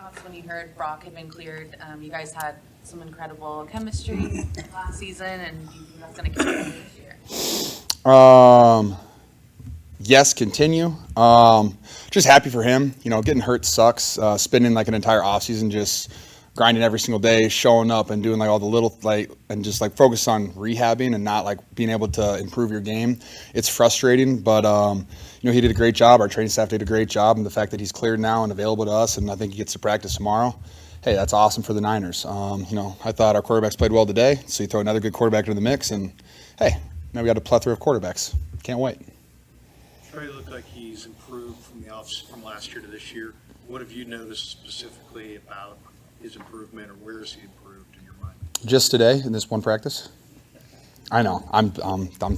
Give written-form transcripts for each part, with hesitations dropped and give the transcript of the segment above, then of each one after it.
thoughts when you heard Brock had been cleared? You guys had some incredible chemistry last season, and do you think that's going to continue this year? Yes, continue. Just happy for him. Getting hurt sucks. Spending like an entire offseason just grinding every single day, showing up and doing like all the little and just like focus on rehabbing and not like being able to improve your game. It's frustrating, but he did a great job. Our training staff did a great job, and the fact that he's cleared now and available to us, and I think he gets to practice tomorrow. Hey, that's awesome for the Niners. I thought our quarterbacks played well today, so you throw another good quarterback into the mix, and hey, now we got a plethora of quarterbacks. Can't wait. Trey looked like he's improved from last year to this year. What have you noticed specifically about his improvement, or where has he improved in your mind? Just today in this one practice. I know I'm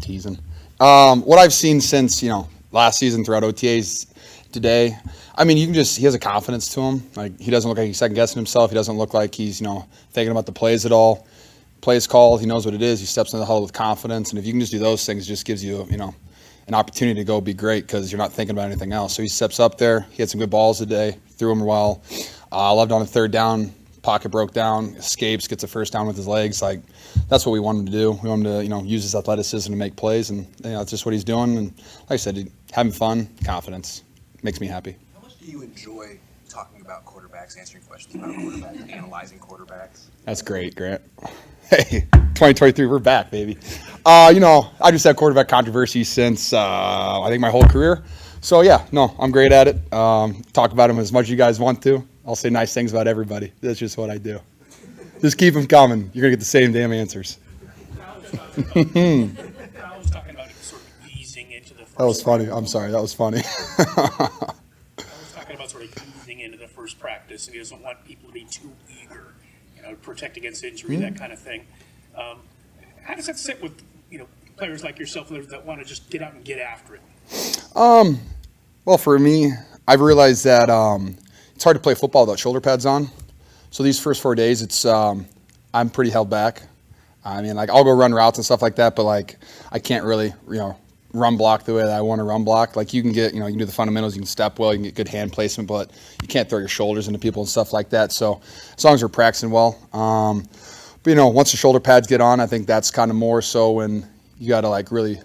teasing. What I've seen since last season throughout OTAs today, he has a confidence to him. Like, he doesn't look like he's second guessing himself. He doesn't look like he's thinking about the plays at all. Plays called, he knows what it is. He steps into the huddle with confidence, and if you can just do those things, it just gives you an opportunity to go be great because you're not thinking about anything else. So he steps up there. He had some good balls today. Threw them well. I loved on the third down. Pocket broke down, escapes, gets a first down with his legs. Like, that's what we want him to do. We want him to, use his athleticism to make plays, and that's just what he's doing. And like I said, having fun, confidence makes me happy. How much do you enjoy talking about quarterbacks, answering questions about quarterbacks, analyzing quarterbacks? That's great, Grant. Hey, 2023, we're back, baby. I just had quarterback controversy since I think my whole career. So yeah, no, I'm great at it. Talk about them as much as you guys want to. I'll say nice things about everybody. That's just what I do. Just keep them coming. You're going to get the same damn answers. I was talking about sort of easing into the first. That was funny. I'm sorry. That was funny. I was talking about sort of easing into the first practice, and he doesn't want people to be too eager, protect against injury, that kind of thing. How does that sit with, players like yourself that want to just get out and get after it? Well, for me, I've realized that it's hard to play football without shoulder pads on. So these first 4 days, it's I'm pretty held back. I'll go run routes and stuff like that, but I can't really, run block the way that I want to run block. Like, you can get, you can do the fundamentals, you can step well, you can get good hand placement, but you can't throw your shoulders into people and stuff like that. So as long as we're practicing well, but once the shoulder pads get on, I think that's kind of more so when you got to really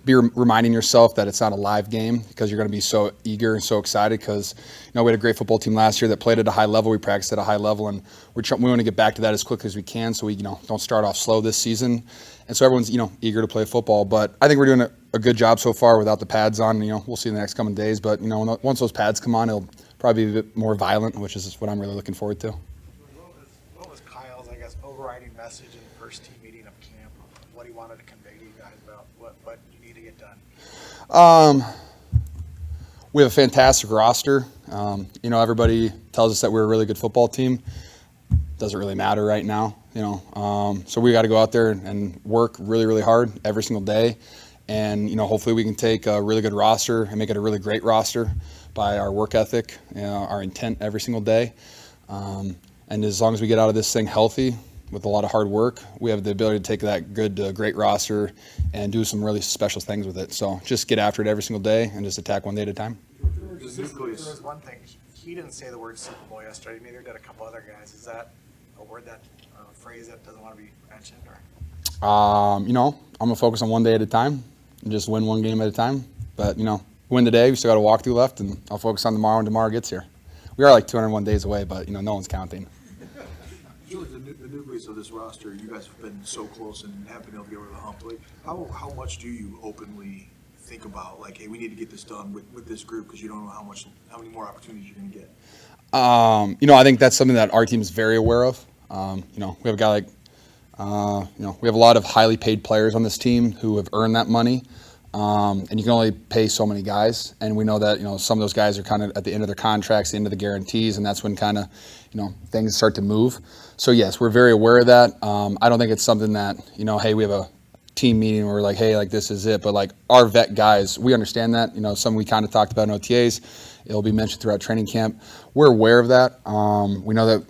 be reminding yourself that it's not a live game, because you're going to be so eager and so excited because, we had a great football team last year that played at a high level. We practiced at a high level, and we want to get back to that as quickly as we can so we, don't start off slow this season. And so everyone's, eager to play football. But I think we're doing a good job so far without the pads on. We'll see in the next coming days. But, once those pads come on, it'll probably be a bit more violent, which is what I'm really looking forward to. What was Kyle's, overriding message in the first team meeting of camp? What he wanted to convey to you guys about what you need to get done? We have a fantastic roster. Everybody tells us that we're a really good football team. Doesn't really matter right now, So we got to go out there and work really, really hard every single day. And, hopefully we can take a really good roster and make it a really great roster by our work ethic, our intent every single day. And as long as we get out of this thing healthy with a lot of hard work, we have the ability to take that good, great roster and do some really special things with it. So just get after it every single day and just attack one day at a time. There was one thing. He didn't say the word Super Bowl yesterday. Neither did a couple other guys. Is that a word, that phrase that doesn't want to be mentioned? Or? I'm going to focus on one day at a time and just win one game at a time. But, win today. We still got a walkthrough left, and I'll focus on tomorrow when tomorrow gets here. We are 201 days away, but, no one's counting. George, the nucleus of this roster, you guys have been so close and have been able to get over the hump. How much do you openly think about, hey, we need to get this done with this group, because you don't know how many more opportunities you're going to get? I think that's something that our team is very aware of. We have a guy we have a lot of highly paid players on this team who have earned that money. And you can only pay so many guys. And we know that, some of those guys are kind of at the end of their contracts, the end of the guarantees, and that's when kind of, things start to move. So yes, we're very aware of that. I don't think it's something that, hey, we have a team meeting where we're like, hey, this is it. But our vet guys, we understand that. Some we kind of talked about in OTAs. It'll be mentioned throughout training camp. We're aware of that. We know that,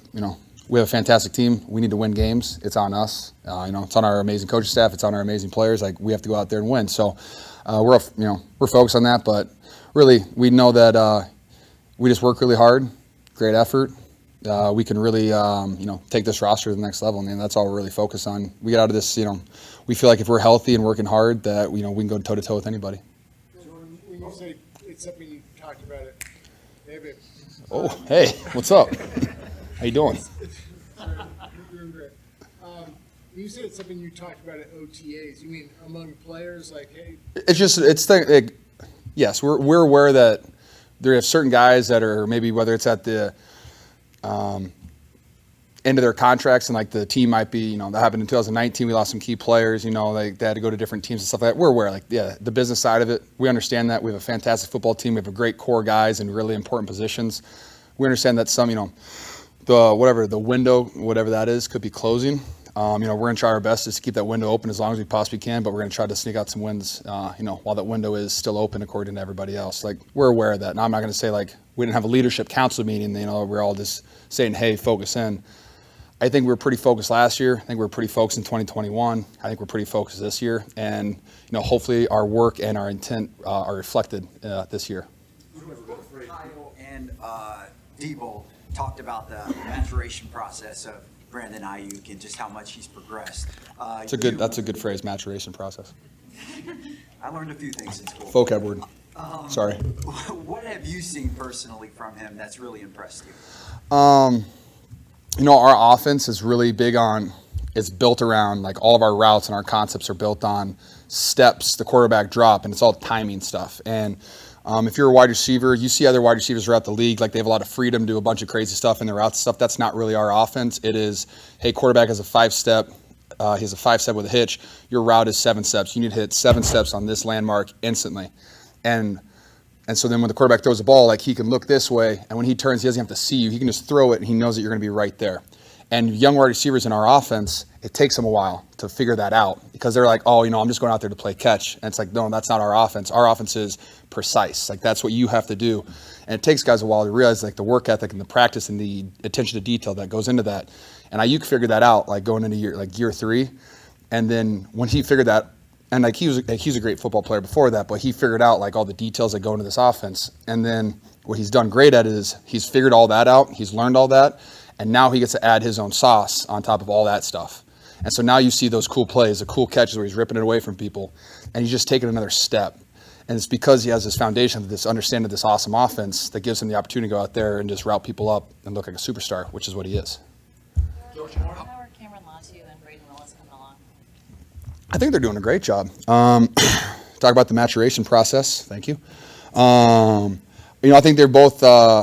we have a fantastic team. We need to win games. It's on us. It's on our amazing coaching staff. It's on our amazing players. We have to go out there and win. So we're focused on that. But really, we know that we just work really hard, great effort, we can really, take this roster to the next level. And that's all we're really focused on. We get out of this, we feel like if we're healthy and working hard, that we can go toe to toe with anybody. Jordan, when you say it's something you talked about it, David. Oh, hey, what's up? How you doing? You're doing great. You said it's something you talked about at OTAs. You mean among players, like, hey? Yes, we're aware that there are certain guys that are maybe, whether it's at the end of their contracts, and like the team might be, that happened in 2019. We lost some key players, like they had to go to different teams and stuff like that. We're aware, the business side of it. We understand that. We have a fantastic football team. We have a great core guys in really important positions. We understand that some, the window, whatever that is, could be closing. We're going to try our best just to keep that window open as long as we possibly can, but we're going to try to sneak out some wins, while that window is still open according to everybody else. We're aware of that. Now, I'm not going to say, we didn't have a leadership council meeting, we're all just saying, hey, focus in. I think we were pretty focused last year. I think we were pretty focused in 2021. I think we're pretty focused this year. And, hopefully our work and our intent are reflected this year. Kyle and Debo talked about the maturation process of Brandon Ayuk and just how much he's progressed. That's a good phrase, maturation process. I learned a few things in school. Vocab word. Sorry. What have you seen personally from him that's really impressed you? Our offense is really big on, it's built around, all of our routes and our concepts are built on steps, the quarterback drop, and it's all timing stuff. And if you're a wide receiver, you see other wide receivers throughout the league, they have a lot of freedom to do a bunch of crazy stuff in their routes and stuff. That's not really our offense. It is, hey, quarterback has a 5-step. He has a 5-step with a hitch. Your route is 7 steps. You need to hit 7 steps on this landmark instantly. And so then when the quarterback throws the ball, he can look this way, and when he turns, he doesn't have to see you. He can just throw it, and he knows that you're going to be right there. And young wide receivers in our offense, it takes them a while to figure that out because they're like, I'm just going out there to play catch. And it's no, that's not our offense. Our offense is precise. That's what you have to do. And it takes guys a while to realize the work ethic and the practice and the attention to detail that goes into that. And Ayuk figured that out going into year 3. And then when he figured that, and he's a great football player before that, but he figured out all the details that go into this offense. And then what he's done great at is he's figured all that out. He's learned all that. And now he gets to add his own sauce on top of all that stuff. And so now you see those cool plays, the cool catches where he's ripping it away from people, and he's just taking another step. And it's because he has this foundation, this understanding of this awesome offense that gives him the opportunity to go out there and just route people up and look like a superstar, which is what he is. How are Cameron Latu and Braden Willis coming along? I think they're doing a great job. Talk about the maturation process. Thank you. I think they're both,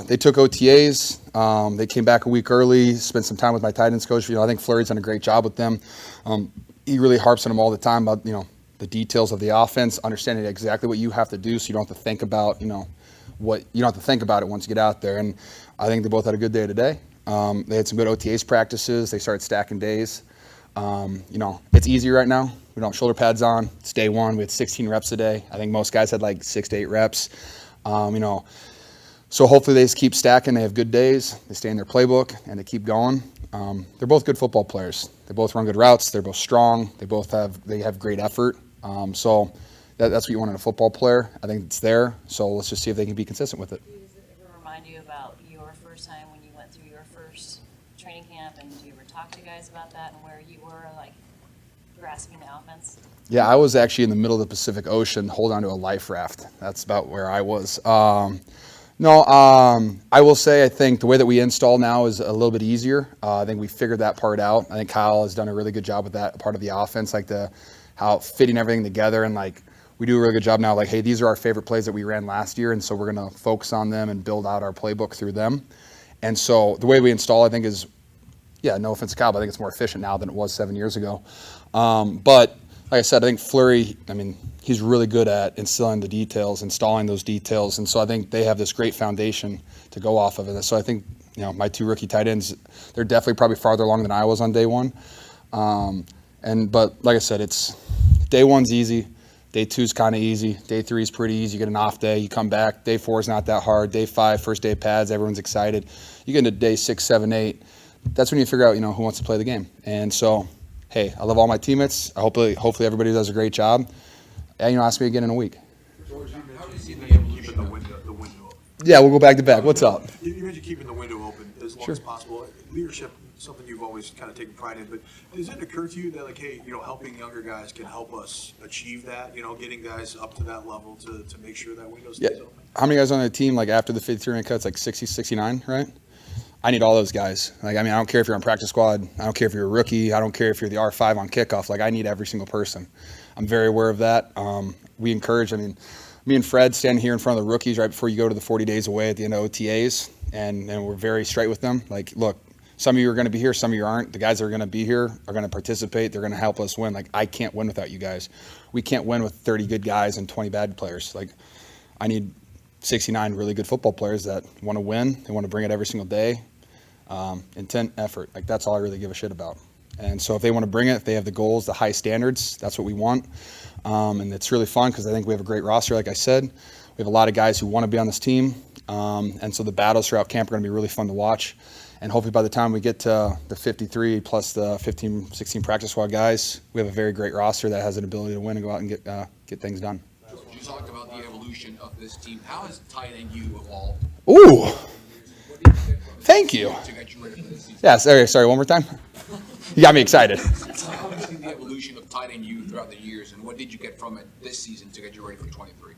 they took OTAs. They came back a week early, spent some time with my tight ends coach. I think Fleury's done a great job with them. He really harps on them all the time about, the details of the offense, understanding exactly what you have to do so you don't have to think about, what you don't have to think about it once you get out there. And I think they both had a good day today. They had some good OTAs practices. They started stacking days. It's easy right now. We don't have shoulder pads on. It's day 1. We had 16 reps a day. I think most guys had 6 to 8 reps. So hopefully they just keep stacking. They have good days. They stay in their playbook, and they keep going. They're both good football players. They both run good routes. They're both strong. They have great effort. So that's what you want in a football player. I think it's there. So let's just see if they can be consistent with it. Does it ever remind you about your first time when you went through your first training camp, and do you ever talk to guys about that and where you were grasping the offense? Yeah, I was actually in the middle of the Pacific Ocean holding onto a life raft. That's about where I was. I will say I think the way that we install now is a little bit easier. I think we figured that part out. I think Kyle has done a really good job with that part of the offense, how fitting everything together, and we do a really good job now. Hey, these are our favorite plays that we ran last year, and so we're going to focus on them and build out our playbook through them. And so the way we install, I think, is, no offense to Kyle, but I think it's more efficient now than it was 7 years ago. But like I said, I think Fleury, he's really good at instilling the details, installing those details. And so I think they have this great foundation to go off of it. So I think, my 2 rookie tight ends, they're definitely probably farther along than I was on day 1. But like I said, it's day 1's easy. Day 2's kind of easy. Day 3's pretty easy. You get an off day, you come back. Day 4's not that hard. Day 5, first day of pads, everyone's excited. You get into day 6, 7, 8. That's when you figure out, who wants to play the game. And so, hey, I love all my teammates. Hopefully everybody does a great job. And, ask me again in a week. George, how do you see them keeping the window Yeah, we'll go back to back. What's up? You mentioned keeping the window open as long Sure. as possible. Leadership, something you've always kind of taken pride in, but does it occur to you that, like, hey, helping younger guys can help us achieve that, getting guys up to that level to make sure that window Yeah. stays open? How many guys on the team, like, after the 53-man cut, it's like 60, 69, right? I need all those guys. Like, I mean, I don't care if you're on practice squad. I don't care if you're a rookie. I don't care if you're the R5 on kickoff. Like, I need every single person. I'm very aware of that. We encourage, me and Fred stand here in front of the rookies right before you go to the 40 days away at the end of OTAs, and we're very straight with them. Like, look, some of you are going to be here, some of you aren't. The guys that are going to be here are going to participate. They're going to help us win. Like, I can't win without you guys. We can't win with 30 good guys and 20 bad players. Like, I need 69 really good football players that want to win. They want to bring it every single day. Intent, effort. Like, that's all I really give a shit about. And so if they want to bring it, if they have the goals, the high standards, that's what we want. And it's really fun because I think we have a great roster, like I said. We have a lot of guys who want to be on this team. And so the battles throughout camp are going to be really fun to watch. And hopefully by the time we get to the 53 plus the 15, 16 practice squad guys, we have a very great roster that has an ability to win and go out and get things done. You talked about the evolution of this team. How has tight end you evolved? Ooh, thank you. Yeah, sorry, one more time. You got me excited. How have you seen the evolution of tight end you throughout the years, and what did you get from it this season to get you ready for 23?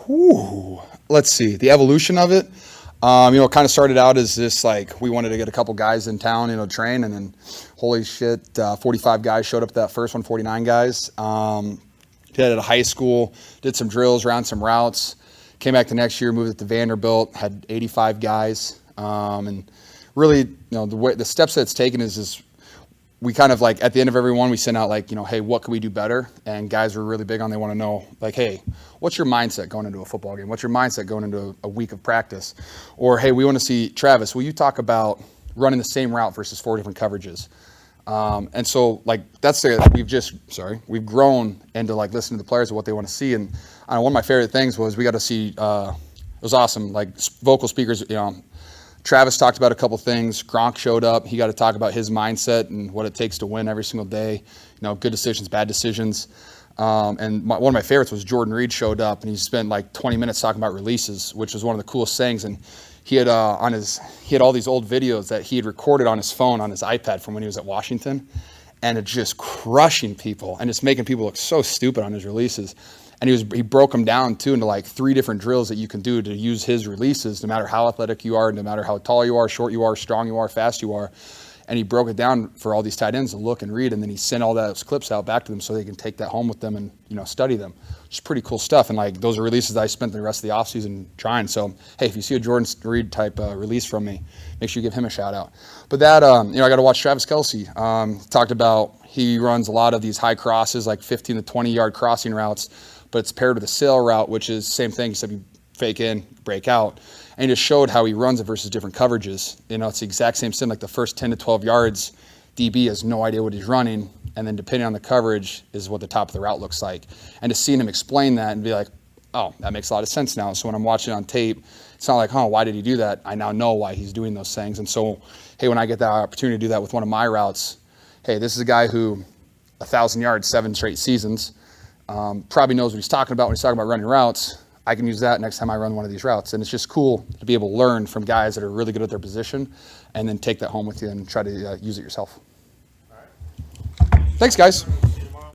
Ooh, let's see. The evolution of it, it kind of started out as this, like, we wanted to get a couple guys in town, train, and then, holy shit, 45 guys showed up to that first one, 49 guys. Did it at a high school, did some drills, ran some routes, came back the next year, moved it to Vanderbilt, had 85 guys. And really, the steps that it's taken is we kind of, like, at the end of every one, we send out, like, hey, what can we do better? And guys are really big on, they want to know, like, hey, what's your mindset going into a football game? What's your mindset going into a week of practice? Or, hey, we want to see, Travis, will you talk about running the same route versus 4 different coverages? And so, like, we've grown into, like, listening to the players of what they want to see. And one of my favorite things was we got to see, it was awesome, like, vocal speakers, Travis talked about a couple things. Gronk showed up. He got to talk about his mindset and what it takes to win every single day. Good decisions, bad decisions. And one of my favorites was Jordan Reed showed up, and he spent like 20 minutes talking about releases, which was one of the coolest things. And he had he had all these old videos that he had recorded on his phone, on his iPad from when he was at Washington, and it's just crushing people and just making people look so stupid on his releases. And he broke them down, too, into, like, 3 different drills that you can do to use his releases, no matter how athletic you are, no matter how tall you are, short you are, strong you are, fast you are. And he broke it down for all these tight ends to look and read, and then he sent all those clips out back to them so they can take that home with them and, study them. It's pretty cool stuff. And, like, those are releases that I spent the rest of the offseason trying. So, hey, if you see a Jordan Reed type release from me, make sure you give him a shout-out. But that, I got to watch Travis Kelce. Talked about he runs a lot of these high crosses, like 15 to 20-yard crossing routes, but it's paired with a sail route, which is the same thing, except you fake in, break out. And he just showed how he runs it versus different coverages. It's the exact same thing, like the first 10 to 12 yards, DB has no idea what he's running, and then depending on the coverage is what the top of the route looks like. And to see him explain that and be like, oh, that makes a lot of sense now. So when I'm watching it on tape, it's not like, why did he do that? I now know why he's doing those things. And so, hey, when I get that opportunity to do that with one of my routes, hey, this is a guy who 1,000 yards, 7 straight seasons, probably knows what he's talking about when he's talking about running routes. I can use that next time I run one of these routes. And it's just cool to be able to learn from guys that are really good at their position and then take that home with you and try to use it yourself. All right. Thanks, guys.